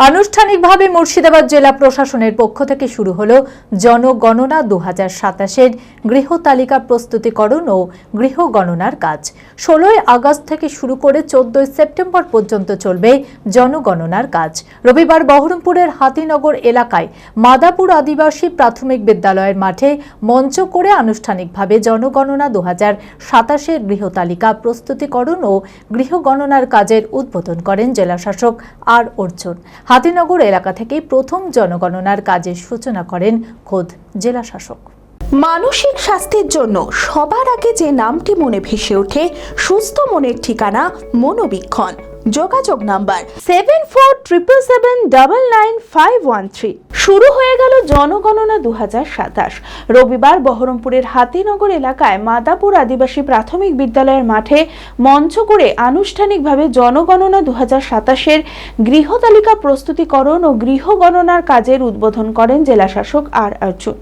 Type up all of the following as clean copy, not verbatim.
আনুষ্ঠানিকভাবে মুর্শিদাবাদ জেলা প্রশাসনের পক্ষ থেকে শুরু হলো জনগণনা 2027-এর গৃহ তালিকা প্রস্তুতিকরণ ও গৃহ গণনার কাজ। 16 আগস্ট থেকে শুরু করে 14 সেপ্টেম্বর পর্যন্ত চলবে জনগণনার কাজ। রবিবার বহরমপুরের হাতিনগর এলাকায় মাদাপুর আদিবাসী প্রাথমিক বিদ্যালয়ের মাঠে মঞ্চ করে আনুষ্ঠানিকভাবে জনগণনা 2027-এর গৃহ তালিকা প্রস্তুতিকরণ ও গৃহ গণনার কাজের উদ্বোধন করেন জেলাশাসক আর অর্জুন। হাতিনগর এলাকা থেকে প্রথম জনগণনার কাজের সূচনা করেন খোদ জেলাশাসক। মানসিক স্বাস্থ্যের জন্য সবার আগে যে নামটি মনে ভেসে ওঠে সুস্থ মনের ঠিকানা মনোবীক্ষণ। যোগাযোগ নাম্বার 7477799513। শুরু হয়ে গেল জনগণনা 2027। রবিবার বহরমপুরের হাতিনগর এলাকায় মাদাপুর আদিবাসী প্রাথমিক বিদ্যালয়ের মাঠে মঞ্চ করে আনুষ্ঠানিকভাবে জনগণনা 2027-এর গৃহ তালিকা প্রস্তুতিকরণ ও গৃহ গণনার কাজের উদ্বোধন করেন জেলাশাসক আর অর্জুন।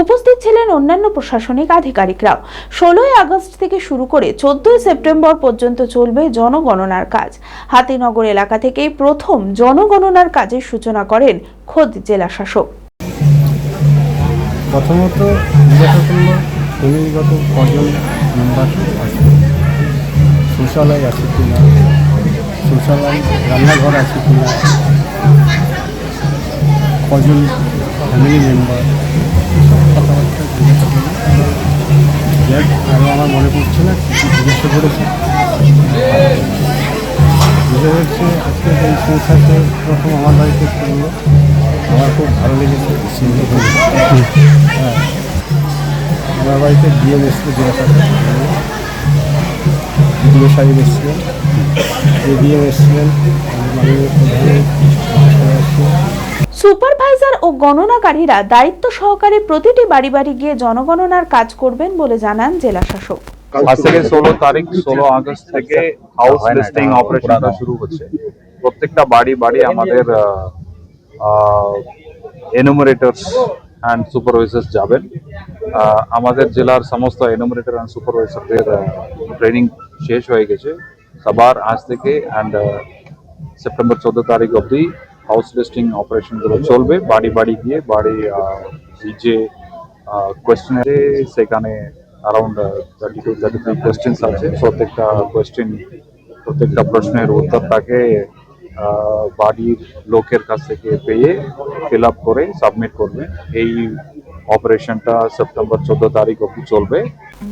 উপস্থিত ছিলেন অন্যান্য প্রশাসনিক আধিকারিকরাও। 16 আগস্ট থেকে শুরু করে 14 সেপ্টেম্বর পর্যন্ত চলবে জনগণনার কাজ। হাতিনগর এলাকা থেকে প্রথম জনগণনার কাজের সূচনা করেন খোদ জেলাশাসক। প্রথমত জিজ্ঞাসা করলো ফ্যামিলিগত কজন মেম্বার আছে, শৌচালয় আছে কিনা, শৌচালয় রান্নাঘর আছে কিনা, কজন ফ্যামিলি মেম্বার, কথাবার্তা জিজ্ঞাসা করলো। আরও আমার মনে পড়ছে না কিছু জিজ্ঞাসা করেছে। বুঝে হচ্ছে আজকে এই সংস্থাতে প্রথম আমার বাড়িতে করলো, আমার খুব ভালো লেগেছে। হ্যাঁ, আমার বাড়িতে ডিএম এসছিল, জেলাশাসক ডিএম সাহেব এসছিলেন, এডিএম এসছিলেন, সুপারভাইজার ও গণনাকারীরা দায়িত্ব সহকারে প্রতিটি বাড়ি বাড়ি গিয়ে জনগণনার কাজ করবেন বলে জানান জেলাশাসক। আজ থেকে 16 আগস্ট থেকে হাউস লিস্টিং অপারেশনটা শুরু হচ্ছে। প্রত্যেকটা বাড়ি বাড়ি আমাদের এনুমারেটরস অ্যান্ড সুপারভাইজার্স যাবেন। আমাদের জেলার সমস্ত এনুমারেটর অ্যান্ড সুপারভাইজারদের ট্রেনিং শেষ হয়ে গেছে সবার আজ থেকে, অ্যান্ড সেপ্টেম্বর 14 তারিখ অবধি হাউস লিস্টিং অপারেশনগুলো চলবে। বাড়ি বাড়ি গিয়ে বাড়ি যে কোয়েশ্চেন আছে সেখানে অ্যারাউন্ড 32-33 কোয়েশ্চেন্স আছে। প্রত্যেকটা প্রশ্নের উত্তরটাকে বাড়ির লোকের কাছ থেকে পেয়ে ফিল আপ করে সাবমিট করবে। এই অপারেশনটা সেপ্টেম্বর 14 তারিখ অবধি চলবে।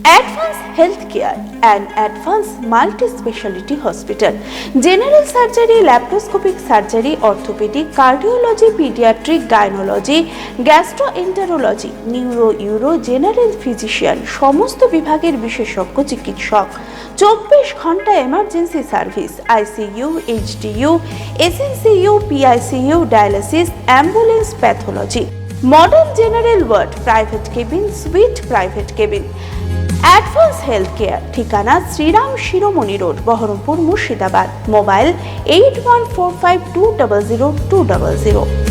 Advance health care and advance multi speciality hospital, general surgery, laparoscopic surgery, orthopaedic, cardiology, paediatric, গাইনোলজি, gastroenterology, neuro, euro, general physician, সমস্ত বিভাগের বিশেষজ্ঞ চিকিৎসক, 24 ঘন্টা emergency service, ICU, HDU, SNCU, PICU, dialysis, ambulance, pathology, modern general ward, private cabin, sweet private cabin. Advance health care, ঠিকানা শ্রীরাম শিরোমণি road, Baharampur, Murshidabad. Mobile 8145200200।